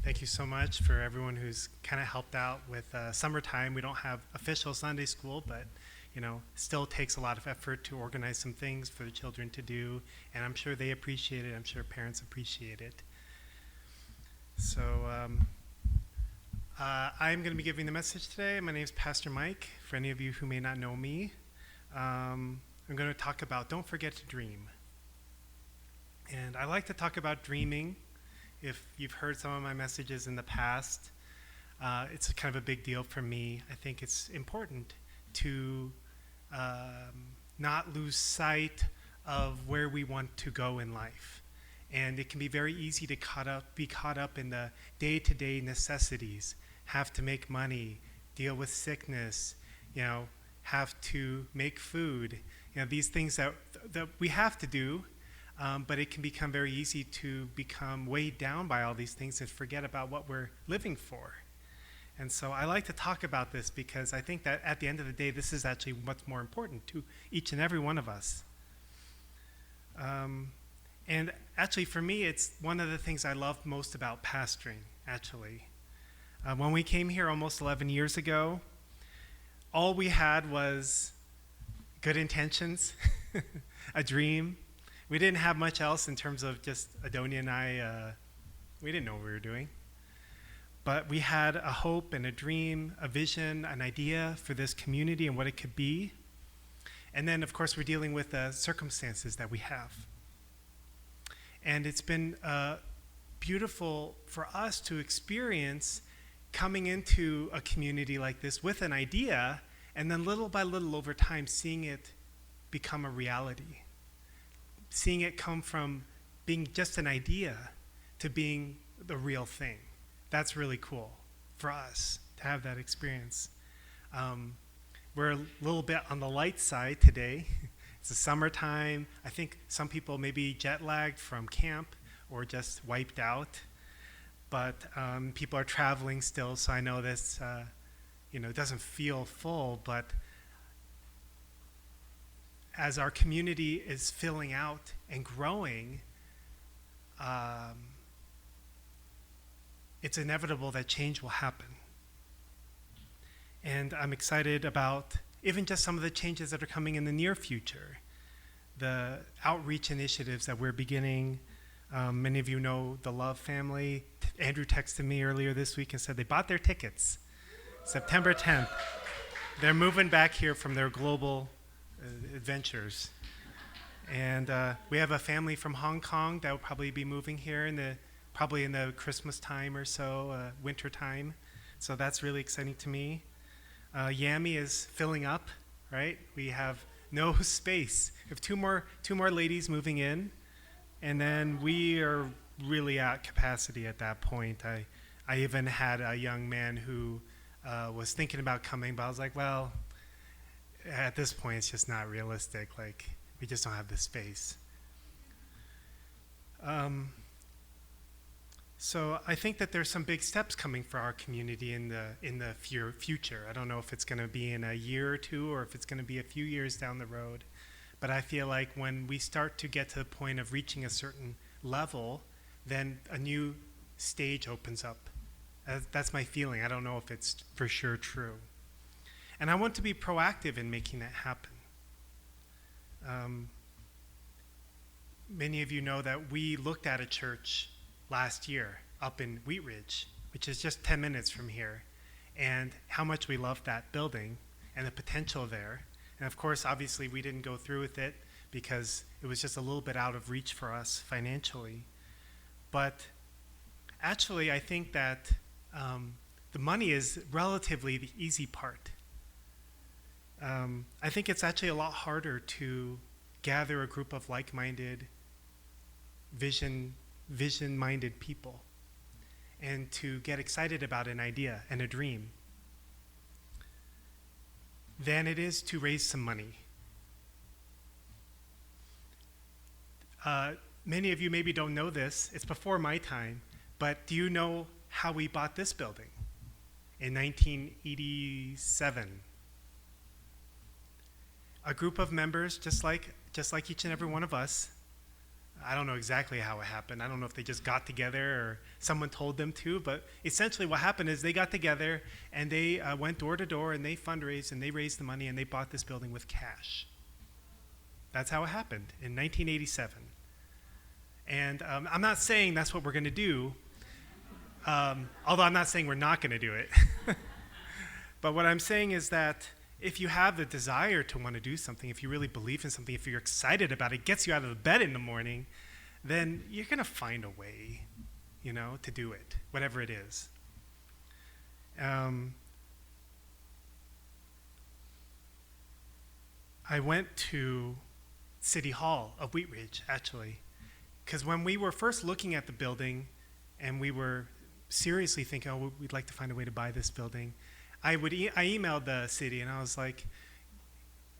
Thank you so much for everyone who's kind of helped out with summertime. We don't have official Sunday school, but still takes a lot of effort to organize some things for the children to do, and I'm sure they appreciate it. I'm sure parents appreciate it. So I'm going to be giving the message today. My name is Pastor Mike. For any of you who may not know me, I'm going to talk about don't forget to dream. And I like to talk about dreaming. If you've heard some of my messages in the past, it's kind of a big deal for me. I think it's important to not lose sight of where we want to go in life. And it can be very easy to be caught up in the day-to-day necessities, have to make money, deal with sickness, have to make food, these things that we have to do. But it can become very easy to become weighed down by all these things and forget about what we're living for. And so I like to talk about this because I think that at the end of the day, this is actually what's more important to each and every one of us. And actually, for me, it's one of the things I love most about pastoring, actually. When we came here almost 11 years ago, all we had was good intentions, a dream. We didn't have much else in terms of just Adonia and I. We didn't know what we were doing. But we had a hope and a dream, a vision, an idea for this community and what it could be. And then, of course, we're dealing with the circumstances that we have. And it's been beautiful for us to experience coming into a community like this with an idea, and then little by little over time seeing it become a reality. Seeing it come from being just an idea to being the real thing. That's really cool for us to have that experience. We're a little bit on the light side today. It's the summertime. I think some people may be jet lagged from camp or just wiped out. But people are traveling still, so I know this it doesn't feel full, but as our community is filling out and growing, it's inevitable that change will happen. And I'm excited about even just some of the changes that are coming in the near future. The outreach initiatives that we're beginning. Many of you know the Love family. Andrew texted me earlier this week and said they bought their tickets. September 10th. They're moving back here from their global adventures. And we have a family from Hong Kong that will probably be moving here probably in the Christmas time or so, winter time. So that's really exciting to me. Yami is filling up, right? We have no space. We have two more ladies moving in, and then we are really at capacity at that point. I even had a young man who was thinking about coming, but I was like, well, at this point, it's just not realistic. Like, we just don't have the space. So I think that there's some big steps coming for our community in the future. I don't know if it's going to be in a year or two, or if it's going to be a few years down the road. But I feel like when we start to get to the point of reaching a certain level, then a new stage opens up. That's my feeling. I don't know if it's for sure true. And I want to be proactive in making that happen. Many of you know that we looked at a church last year up in Wheat Ridge, which is just 10 minutes from here, and how much we loved that building and the potential there. And of course, obviously, we didn't go through with it because it was just a little bit out of reach for us financially. But actually, I think that the money is relatively the easy part. I think it's actually a lot harder to gather a group of like-minded, vision-minded people and to get excited about an idea and a dream than it is to raise some money. Many of you maybe don't know this. It's before my time, but do you know how we bought this building in 1987? A group of members, just like each and every one of us, I don't know exactly how it happened. I don't know if they just got together or someone told them to, but essentially what happened is they got together and they went door to door and they fundraised and they raised the money and they bought this building with cash. That's how it happened in 1987. And I'm not saying that's what we're going to do, although I'm not saying we're not going to do it. But what I'm saying is that if you have the desire to want to do something, if you really believe in something, if you're excited about it, gets you out of the bed in the morning, then you're going to find a way, to do it, whatever it is. I went to City Hall of Wheat Ridge, actually, because when we were first looking at the building and we were seriously thinking, oh, we'd like to find a way to buy this building, I emailed the city and I was like,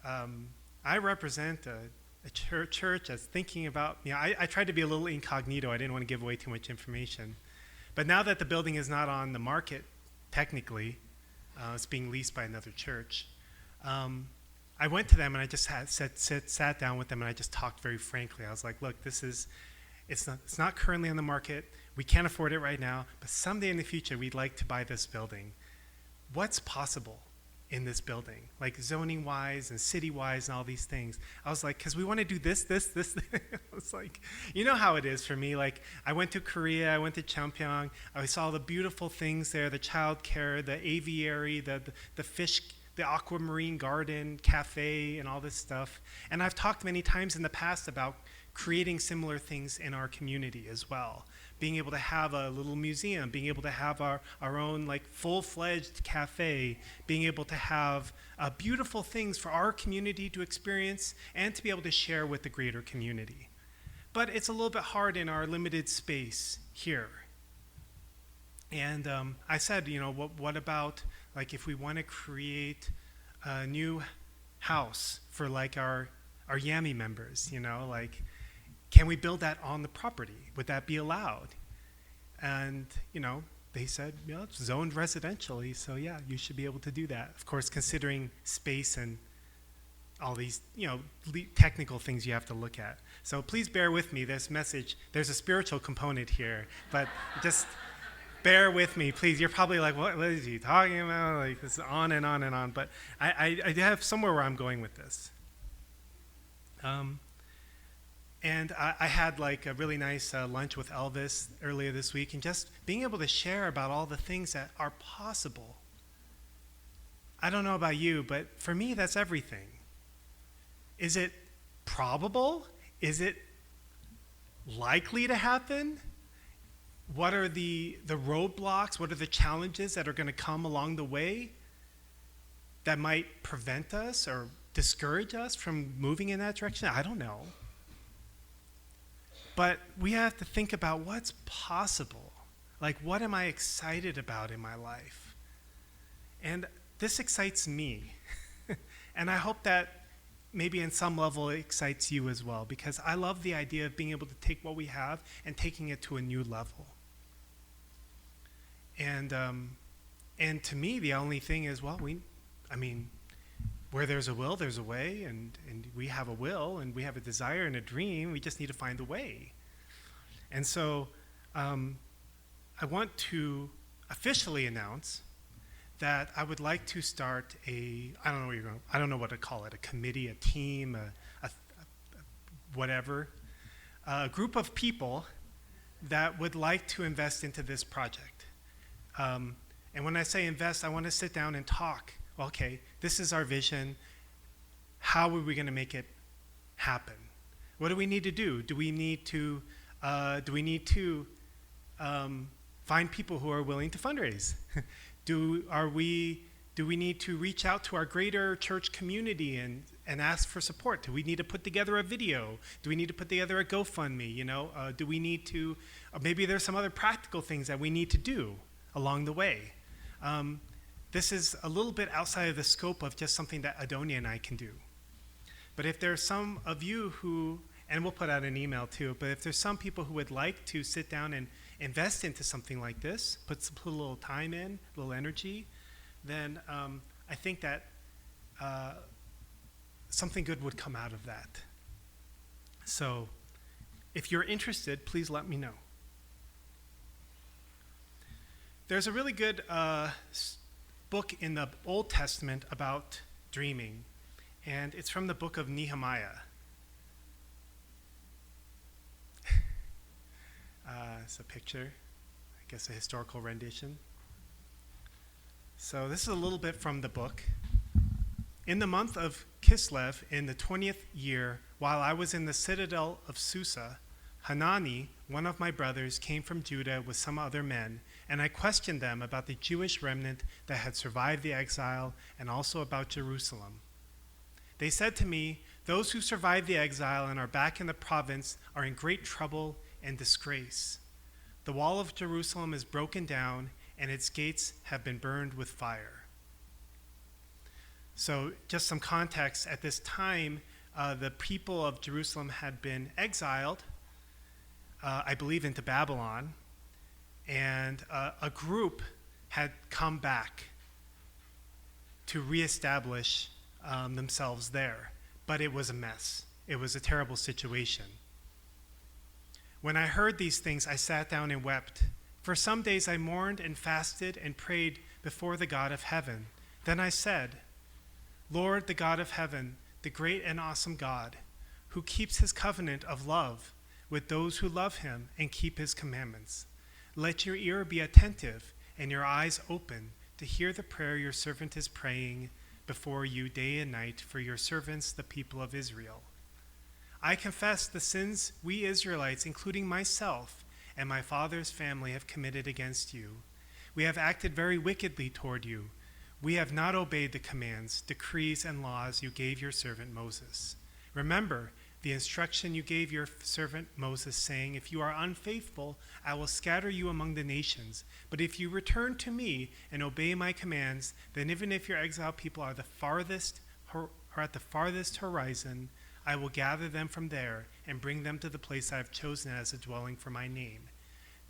I represent a church that's thinking about, I tried to be a little incognito. I didn't want to give away too much information. But now that the building is not on the market, technically, it's being leased by another church, I went to them and I just sat down with them and I just talked very frankly. I was like, look, it's not currently on the market. We can't afford it right now, but someday in the future, we'd like to buy this building. What's possible in this building, like zoning-wise and city-wise and all these things? I was like, because we want to do this. I was like, you know how it is for me. Like, I went to Korea, I went to Champyeong, I saw the beautiful things there, the child care, the aviary, the fish, the aquamarine garden, cafe, and all this stuff. And I've talked many times in the past about creating similar things in our community as well. Being able to have a little museum, being able to have our own like full-fledged cafe, being able to have beautiful things for our community to experience and to be able to share with the greater community. But it's a little bit hard in our limited space here. And I said, what about like if we want to create a new house for like our Yami members, like, can we build that on the property? Would that be allowed? And, they said, it's zoned residentially, so yeah, you should be able to do that. Of course, considering space and all these, technical things you have to look at. So please bear with me, this message, there's a spiritual component here, but just bear with me, please. You're probably like, what is he talking about? Like, this is on and on and on, but I have somewhere where I'm going with this. And I had like a really nice lunch with Elvis earlier this week, and just being able to share about all the things that are possible. I don't know about you, but for me, that's everything. Is it probable? Is it likely to happen? What are the roadblocks? What are the challenges that are going to come along the way that might prevent us or discourage us from moving in that direction? I don't know. But we have to think about what's possible. Like, what am I excited about in my life? And this excites me. And I hope that maybe in some level it excites you as well, because I love the idea of being able to take what we have and taking it to a new level. And to me, the only thing is, where there's a will, there's a way, and we have a will, and we have a desire and a dream. We just need to find a way. And so I want to officially announce that I would like to start I don't know what to call it, a committee, a team, whatever, a group of people that would like to invest into this project. And when I say invest, I want to sit down and talk. Well, okay, this is our vision. How are we going to make it happen? What do we need to do? Do we need to find people who are willing to fundraise? Do we need to reach out to our greater church community and ask for support? Do we need to put together a video? Do we need to put together a GoFundMe? Do we need to? Maybe there's some other practical things that we need to do along the way. This is a little bit outside of the scope of just something that Adonia and I can do. But if there's some of you who, and we'll put out an email too, but if there's some people who would like to sit down and invest into something like this, put a little time in, a little energy, then I think that something good would come out of that. So If you're interested, please let me know. There's a really good book in the Old Testament about dreaming, and it's from the book of Nehemiah. It's a picture, I guess a historical rendition. So this is a little bit from the book. In the month of Kislev, in the 20th year, while I was in the citadel of Susa, Hanani, one of my brothers, came from Judah with some other men, and I questioned them about the Jewish remnant that had survived the exile and also about Jerusalem. They said to me, "Those who survived the exile and are back in the province are in great trouble and disgrace. The wall of Jerusalem is broken down, and its gates have been burned with fire." So just some context, at this time, the people of Jerusalem had been exiled, I believe, into Babylon, and a group had come back to reestablish themselves there. But it was a mess. It was a terrible situation. When I heard these things, I sat down and wept. For some days I mourned and fasted and prayed before the God of heaven. Then I said, "Lord, the God of heaven, the great and awesome God, who keeps his covenant of love with those who love him and keep his commandments, let your ear be attentive and your eyes open to hear the prayer your servant is praying before you day and night for your servants, the people of Israel. I confess the sins we Israelites, including myself and my father's family, have committed against you. We have acted very wickedly toward you. We have not obeyed the commands, decrees, and laws you gave your servant Moses. Remember the instruction you gave your servant Moses, saying, 'If you are unfaithful, I will scatter you among the nations. But if you return to me and obey my commands, then even if your exiled people are at the farthest horizon, I will gather them from there and bring them to the place I have chosen as a dwelling for my name.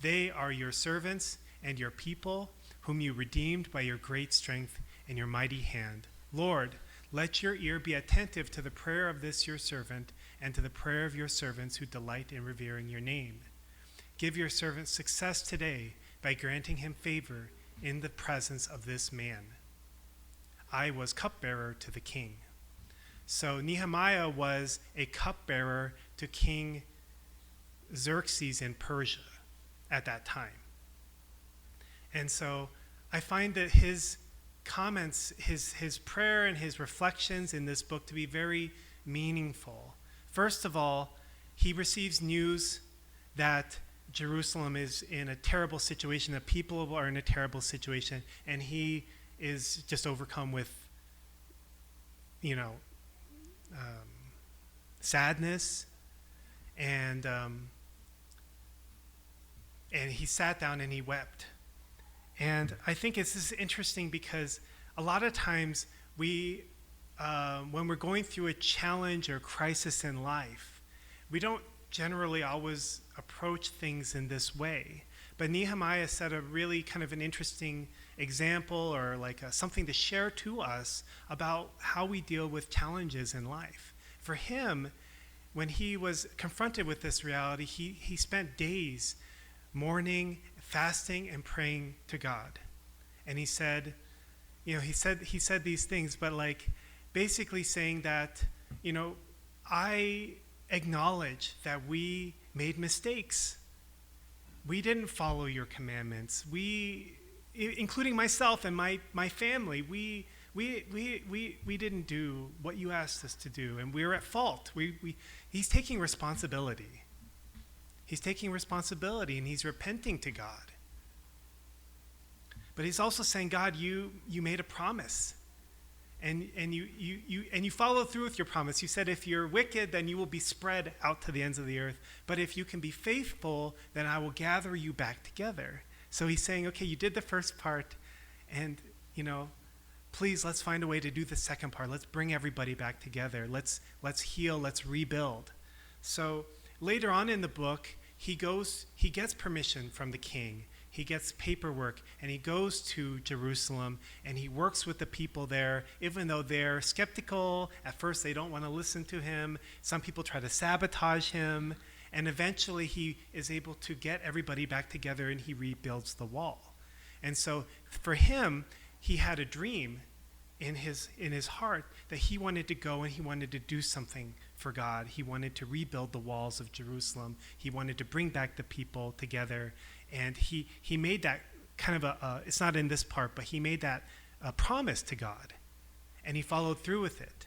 They are your servants and your people, whom you redeemed by your great strength and your mighty hand. Lord, let your ear be attentive to the prayer of this your servant and to the prayer of your servants who delight in revering your name. Give your servant success today by granting him favor in the presence of this man.' I was cupbearer to the king." So Nehemiah was a cupbearer to King Xerxes in Persia at that time. And so I find that his comments, his prayer and his reflections in this book to be very meaningful. First of all, he receives news that Jerusalem is in a terrible situation, the people are in a terrible situation, and he is just overcome with, sadness, and he sat down and he wept. And I think this is interesting because a lot of times when we're going through a challenge or crisis in life, we don't generally always approach things in this way. But Nehemiah set a really kind of an interesting example, or like something to share to us about how we deal with challenges in life. For him, when he was confronted with this reality, he spent days mourning, fasting, and praying to God. And he said these things, but like basically saying that, I acknowledge that we made mistakes. We didn't follow your commandments. We, including myself and my family, we didn't do what you asked us to do, and we're at fault. He's taking responsibility. He's taking responsibility, and he's repenting to God. But he's also saying, God, you made a promise, and you followed through with your promise. You said, if you're wicked, then you will be spread out to the ends of the earth. But if you can be faithful, then I will gather you back together. So he's saying, okay, you did the first part, and please, let's find a way to do the second part. Let's bring everybody back together. Let's heal. Let's rebuild. So later on in the book, he gets permission from the king. He gets paperwork, and he goes to Jerusalem, and he works with the people there, even though they're skeptical. At first, they don't want to listen to him. Some people try to sabotage him, And eventually he is able to get everybody back together and he rebuilds the wall. And so for him, he had a dream in his heart that he wanted to go and he wanted to do something for God. He wanted to rebuild the walls of Jerusalem. He wanted to bring back the people together. And he made that kind of it's not in this part, but he made that a promise to God. And he followed through with it.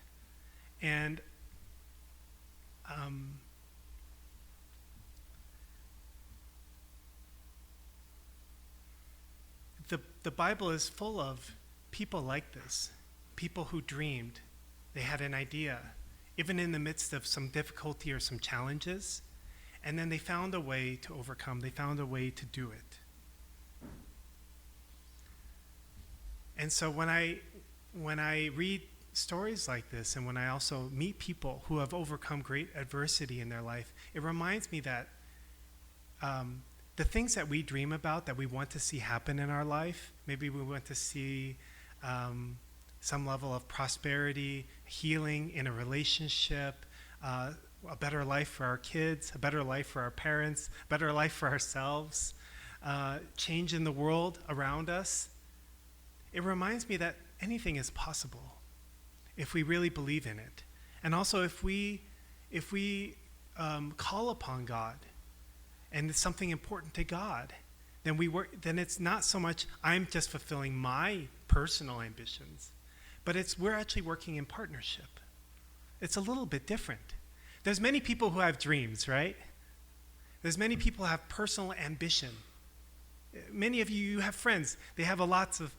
And the Bible is full of people like this, people who dreamed, they had an idea, even in the midst of some difficulty or some challenges, and then they found a way to overcome, they found a way to do it. And so when I read stories like this, and when I also meet people who have overcome great adversity in their life, it reminds me that the things that we dream about, that we want to see happen in our life, maybe we want to see some level of prosperity, healing in a relationship, a better life for our kids, a better life for our parents, a better life for ourselves, change in the world around us. It reminds me that anything is possible if we really believe in it. And also if we call upon God and it's something important to God, then it's not so much I'm just fulfilling my personal ambitions, but we're actually working in partnership. It's a little bit different. There's many people who have dreams, right? There's many people who have personal ambition. Many of you have friends. They have lots of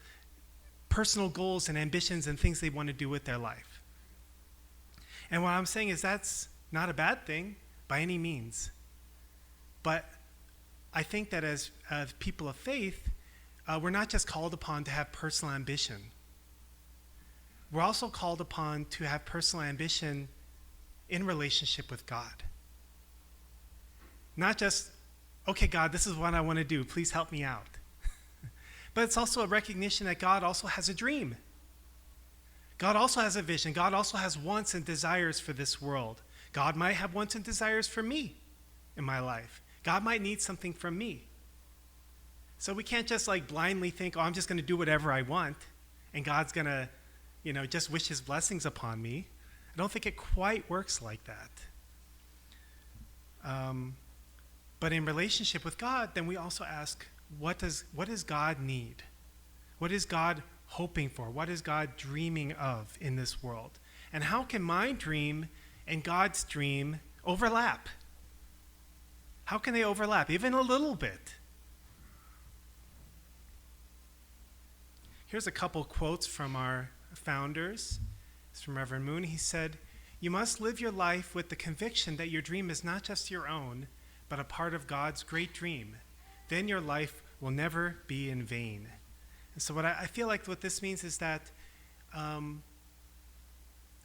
personal goals and ambitions and things they want to do with their life. And what I'm saying is that's not a bad thing by any means. But I think that as people of faith, we're not just called upon to have personal ambition. We're also called upon to have personal ambition in relationship with God. Not just, okay, God, this is what I want to do. Please help me out. But it's also a recognition that God also has a dream. God also has a vision. God also has wants and desires for this world. God might have wants and desires for me in my life. God might need something from me. So we can't just blindly think, I'm just going to do whatever I want, and God's going to, just wish his blessings upon me. I don't think it quite works like that. But in relationship with God, then we also ask, what does God need? What is God hoping for? What is God dreaming of in this world? And how can my dream and God's dream overlap? How can they overlap, even a little bit? Here's a couple quotes from our founders. It's from Reverend Moon. He said, "You must live your life with the conviction that your dream is not just your own, but a part of God's great dream. Then your life will never be in vain." And so I feel like what this means is that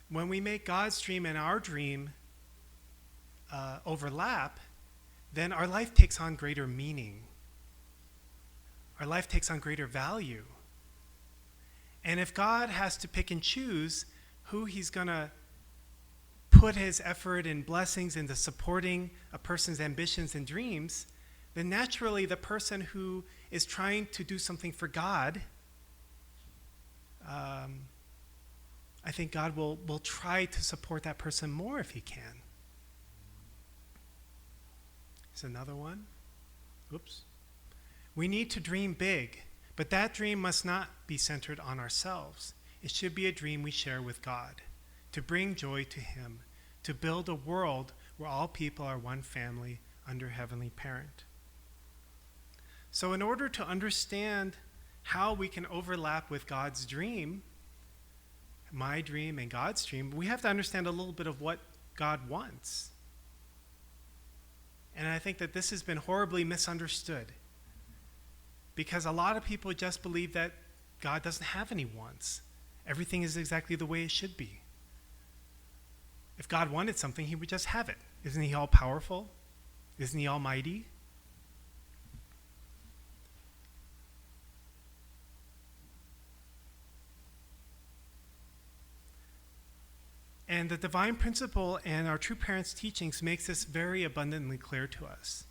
when we make God's dream and our dream overlap, then our life takes on greater meaning. Our life takes on greater value. And if God has to pick and choose who he's going to put his effort and blessings into supporting a person's ambitions and dreams, then naturally the person who is trying to do something for God, I think God will try to support that person more if he can. Here's another one. Oops. We need to dream big, but that dream must not be centered on ourselves. It should be a dream we share with God, to bring joy to him, to build a world where all people are one family under Heavenly Parent. So in order to understand how we can overlap with God's dream, my dream and God's dream, we have to understand a little bit of what God wants. And I think that this has been horribly misunderstood, because a lot of people just believe that God doesn't have any wants. Everything is exactly the way it should be. If God wanted something, he would just have it. Isn't he all powerful? Isn't he almighty? And the divine principle and our true parents' teachings makes this very abundantly clear to us.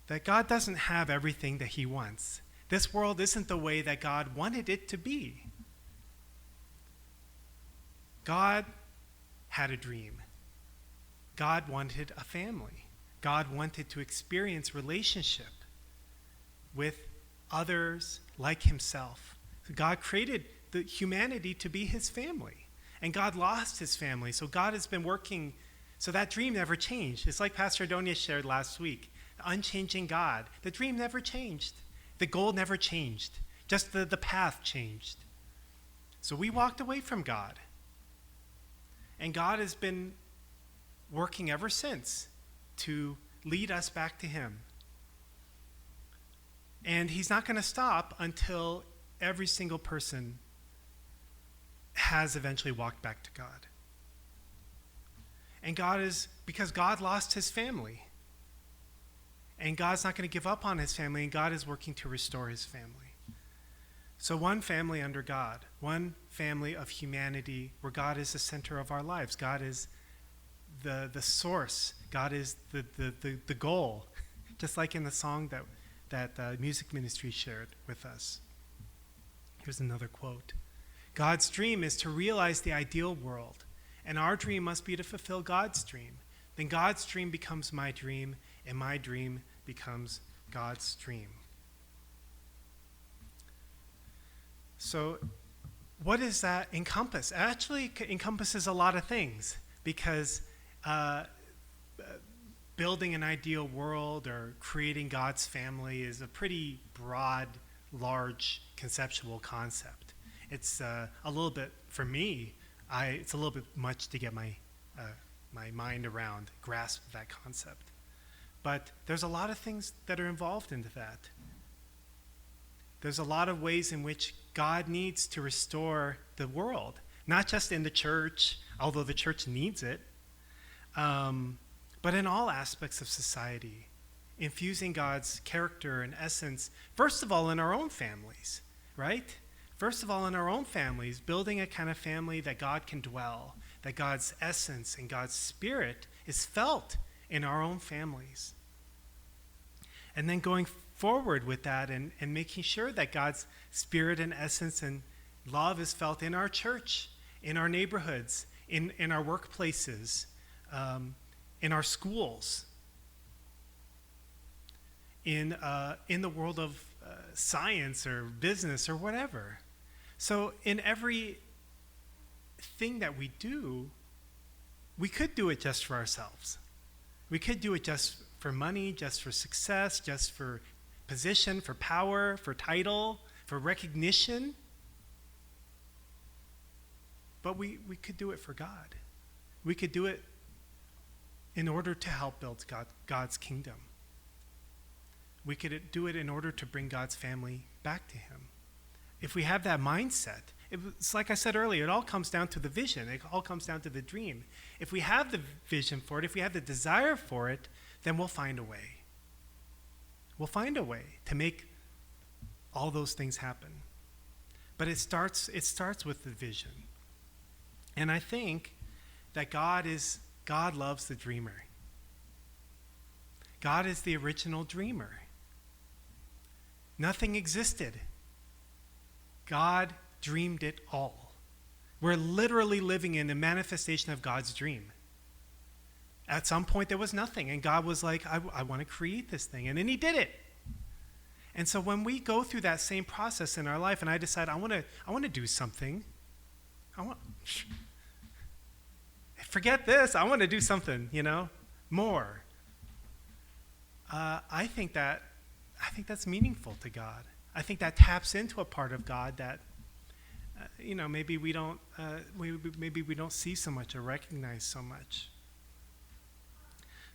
That God doesn't have everything that he wants. This world isn't the way that God wanted it to be. God had a dream. God wanted a family. God wanted to experience relationship with others like himself. God created the humanity to be his family. And God lost his family. So God has been working, so that dream never changed. It's like Pastor Adonia shared last week. The unchanging God. The dream never changed. The goal never changed. Just the path changed. So we walked away from God. And God has been working ever since to lead us back to him. And he's not going to stop until every single person has eventually walked back to God. And because God lost his family. And God's not going to give up on his family, and God is working to restore his family. So one family under God, one family of humanity where God is the center of our lives. God is the source. God is the goal, just like in the song that music ministry shared with us. Here's another quote. God's dream is to realize the ideal world, and our dream must be to fulfill God's dream. Then God's dream becomes my dream, and my dream becomes God's dream. So what does that encompass? It actually encompasses a lot of things, because building an ideal world or creating God's family is a pretty broad, large conceptual concept. It's a little bit, for me, it's a little bit much to get my mind around, grasp that concept. But there's a lot of things that are involved into that. There's a lot of ways in which God needs to restore the world, not just in the church, although the church needs it, but in all aspects of society, infusing God's character and essence, first of all, in our own families, right? First of all, in our own families, building a kind of family that God can dwell, that God's essence and God's spirit is felt in our own families. And then going forward with that and making sure that God's spirit and essence and love is felt in our church, in our neighborhoods, in our workplaces, in our schools, in the world of science or business or whatever. So in every thing that we do, we could do it just for ourselves. We could do it just for money, just for success, just for position, for power, for title, for recognition. But we could do it for God. We could do it in order to help build God's kingdom. We could do it in order to bring God's family back to him. If we have that mindset, it's like I said earlier, it all comes down to the vision. It all comes down to the dream. If we have the vision for it, if we have the desire for it, then we'll find a way. We'll find a way to make all those things happen. But it starts with the vision. And I think that God loves the dreamer. God is the original dreamer. Nothing existed. God dreamed it all. We're literally living in the manifestation of God's dream. At some point there was nothing, and God was like, I want to create this thing, and then he did it. And so when we go through that same process in our life, and I decide I want to do something, forget this, I want to do something, more. I think that's meaningful to God. I think that taps into a part of God that, maybe we don't see so much or recognize so much.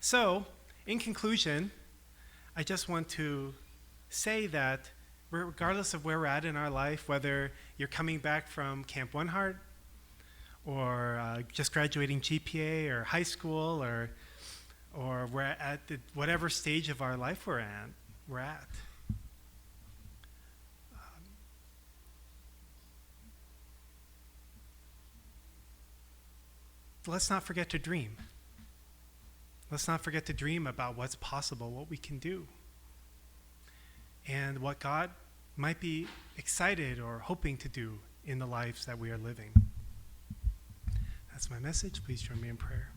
So, in conclusion, I just want to say that regardless of where we're at in our life, whether you're coming back from Camp One Heart, or just graduating GPA or high school, or we're at whatever stage of our life we're at. let's not forget to dream. Let's not forget to dream about what's possible, what we can do, and what God might be excited or hoping to do in the lives that we are living. That's my message. Please join me in prayer.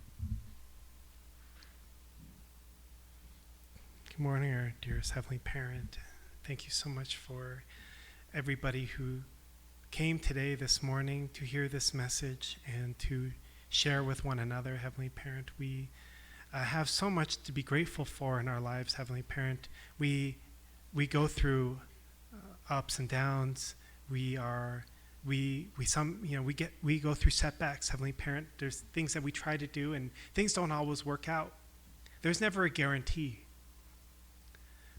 Good morning, our dearest Heavenly Parent. Thank you so much for everybody who came today, this morning, to hear this message and to share with one another. Heavenly Parent, we have so much to be grateful for in our lives. Heavenly Parent, we go through ups and downs. We go through setbacks. Heavenly Parent, there's things that we try to do and things don't always work out. There's never a guarantee.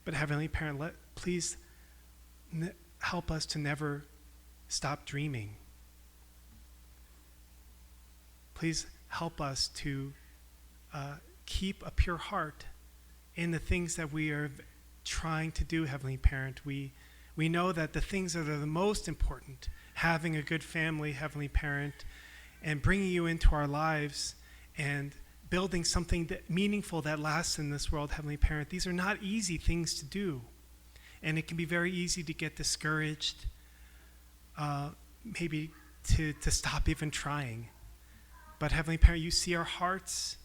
But Heavenly Parent, please help us to never stop dreaming. Please help us to keep a pure heart in the things that we are trying to do, Heavenly Parent. We know that the things that are the most important, having a good family, Heavenly Parent, and bringing you into our lives and building something meaningful that lasts in this world, Heavenly Parent, these are not easy things to do. And it can be very easy to get discouraged, maybe to stop even trying. But Heavenly Parent, you see our hearts,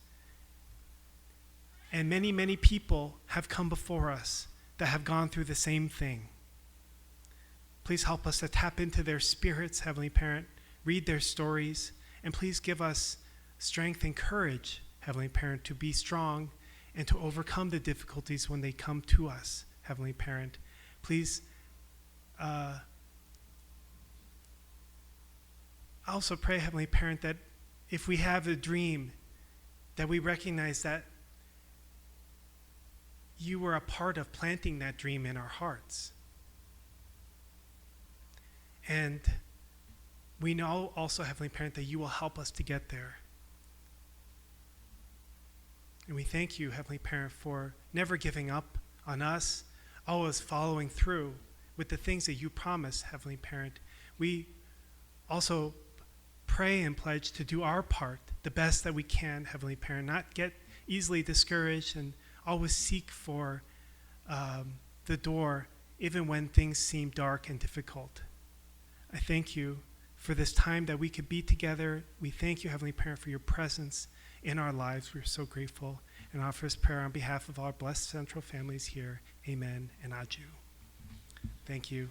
and many, many people have come before us that have gone through the same thing. Please help us to tap into their spirits, Heavenly Parent, read their stories, and please give us strength and courage, Heavenly Parent, to be strong and to overcome the difficulties when they come to us, Heavenly Parent. Please I also pray, Heavenly Parent, that if we have a dream, that we recognize that you were a part of planting that dream in our hearts. And we know also, Heavenly Parent, that you will help us to get there. And we thank you, Heavenly Parent, for never giving up on us, always following through with the things that you promise, Heavenly Parent. We also pray and pledge to do our part the best that we can, Heavenly Parent, not get easily discouraged and always seek for the door even when things seem dark and difficult. I thank you for this time that we could be together. We thank you, Heavenly Parent, for your presence in our lives. We're so grateful. And offer this prayer on behalf of our blessed central families here. Amen and Aju. Thank you.